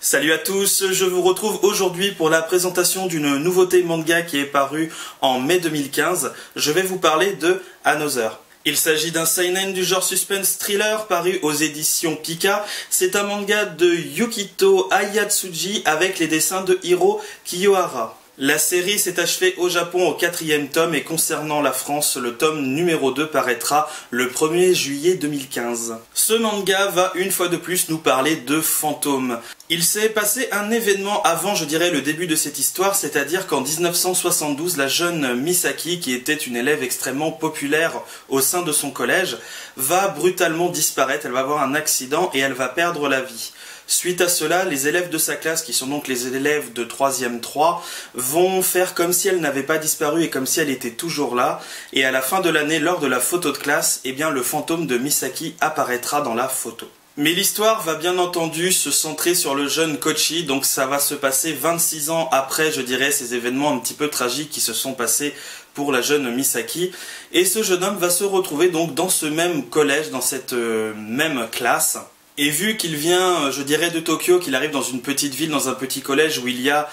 Salut à tous, je vous retrouve aujourd'hui pour la présentation d'une nouveauté manga qui est parue en mai 2015. Je vais vous parler de Another. Il s'agit d'un seinen du genre suspense thriller paru aux éditions Pika. C'est un manga de Yukito Ayatsuji avec les dessins de Hiro Kiyohara. La série s'est achevée au Japon au 4e tome et concernant la France, le tome numéro 2 paraîtra le 1er juillet 2015. Ce manga va une fois de plus nous parler de fantômes. Il s'est passé un événement avant, je dirais, le début de cette histoire, c'est-à-dire qu'en 1972, la jeune Misaki, qui était une élève extrêmement populaire au sein de son collège, va brutalement disparaître, elle va avoir un accident et elle va perdre la vie. Suite à cela, les élèves de sa classe, qui sont donc les élèves de 3e 3, vont faire comme si elle n'avait pas disparu et comme si elle était toujours là. Et à la fin de l'année, lors de la photo de classe, eh bien, le fantôme de Misaki apparaîtra dans la photo. Mais l'histoire va bien entendu se centrer sur le jeune Kochi, donc ça va se passer 26 ans après, je dirais, ces événements un petit peu tragiques qui se sont passés pour la jeune Misaki. Et ce jeune homme va se retrouver donc dans ce même collège, dans cette même classe. Et vu qu'il vient, je dirais, de Tokyo, qu'il arrive dans une petite ville, dans un petit collège où il y a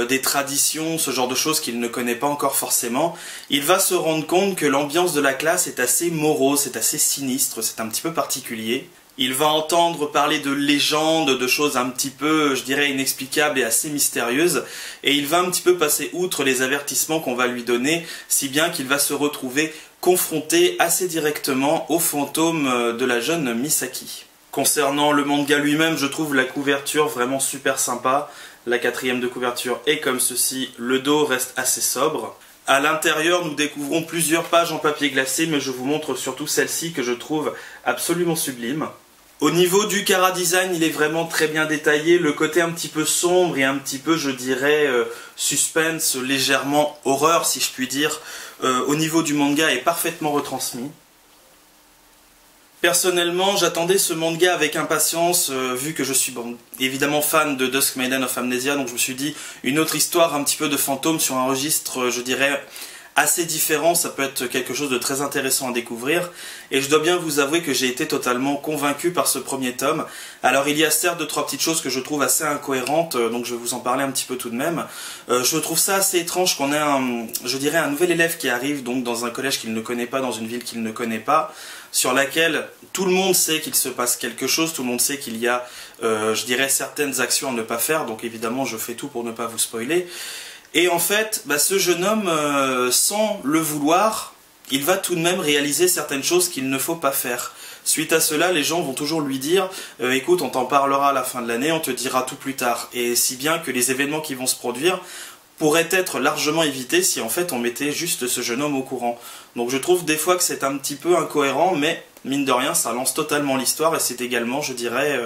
des traditions, ce genre de choses qu'il ne connaît pas encore forcément, il va se rendre compte que l'ambiance de la classe est assez morose, c'est assez sinistre, c'est un petit peu particulier. Il va entendre parler de légendes, de choses un petit peu, je dirais, inexplicables et assez mystérieuses, et il va un petit peu passer outre les avertissements qu'on va lui donner, si bien qu'il va se retrouver confronté assez directement au fantôme de la jeune Misaki. Concernant le manga lui-même, je trouve la couverture vraiment super sympa. La 4e de couverture est comme ceci, le dos reste assez sobre. À l'intérieur, nous découvrons plusieurs pages en papier glacé, mais je vous montre surtout celle-ci que je trouve absolument sublime. Au niveau du chara-design, il est vraiment très bien détaillé. Le côté un petit peu sombre et un petit peu, je dirais, suspense, légèrement horreur, si je puis dire, au niveau du manga est parfaitement retransmis. Personnellement, j'attendais ce manga avec impatience, vu que je suis évidemment fan de Dusk Maiden of Amnesia, donc je me suis dit, une autre histoire un petit peu de fantôme sur un registre, je dirais, assez différent, ça peut être quelque chose de très intéressant à découvrir, et je dois bien vous avouer que j'ai été totalement convaincu par ce premier tome. Alors il y a certes 2-3 petites choses que je trouve assez incohérentes, donc je vais vous en parler un petit peu tout de même. Je trouve ça assez étrange qu'on ait je dirais, un nouvel élève qui arrive donc dans un collège qu'il ne connaît pas, dans une ville qu'il ne connaît pas, sur laquelle tout le monde sait qu'il se passe quelque chose, tout le monde sait qu'il y a, je dirais, certaines actions à ne pas faire, donc évidemment je fais tout pour ne pas vous spoiler. Et en fait, ce jeune homme, sans le vouloir, il va tout de même réaliser certaines choses qu'il ne faut pas faire. Suite à cela, les gens vont toujours lui dire « Écoute, on t'en parlera à la fin de l'année, on te dira tout plus tard ». Et si bien que les événements qui vont se produire pourraient être largement évités si en fait on mettait juste ce jeune homme au courant. Donc je trouve des fois que c'est un petit peu incohérent, mais mine de rien, ça lance totalement l'histoire et c'est également, je dirais,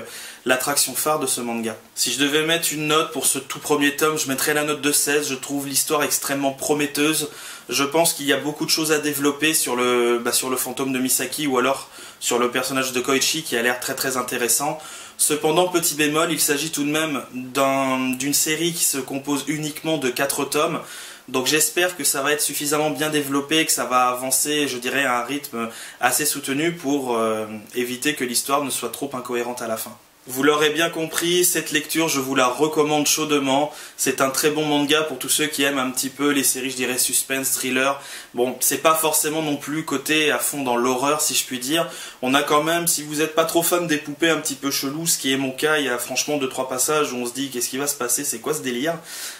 l'attraction phare de ce manga. Si je devais mettre une note pour ce tout premier tome, je mettrais la note de 16. Je trouve l'histoire extrêmement prometteuse. Je pense qu'il y a beaucoup de choses à développer sur le fantôme de Misaki ou alors sur le personnage de Koichi qui a l'air très très intéressant. Cependant, petit bémol, il s'agit tout de même d'une série qui se compose uniquement de 4 tomes. Donc j'espère que ça va être suffisamment bien développé, que ça va avancer, je dirais, à un rythme assez soutenu pour éviter que l'histoire ne soit trop incohérente à la fin. Vous l'aurez bien compris, cette lecture, je vous la recommande chaudement. C'est un très bon manga pour tous ceux qui aiment un petit peu les séries, je dirais, suspense, thriller. Bon, c'est pas forcément non plus côté à fond dans l'horreur, si je puis dire. On a quand même, si vous n'êtes pas trop fan des poupées un petit peu chelous, ce qui est mon cas, il y a franchement 2-3 passages où on se dit qu'est-ce qui va se passer, c'est quoi ce délire?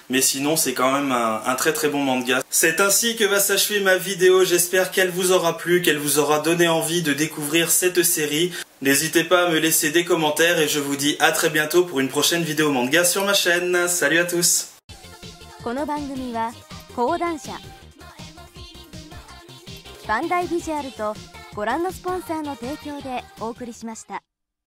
Mais sinon, c'est quand même un très très bon manga. C'est ainsi que va s'achever ma vidéo. J'espère qu'elle vous aura plu, qu'elle vous aura donné envie de découvrir cette série. N'hésitez pas à me laisser des commentaires et je vous dis à très bientôt pour une prochaine vidéo manga sur ma chaîne. Salut à tous. この番組は講談社バンダイビジュアルとご覧のスポンサーの提供でお送りしました。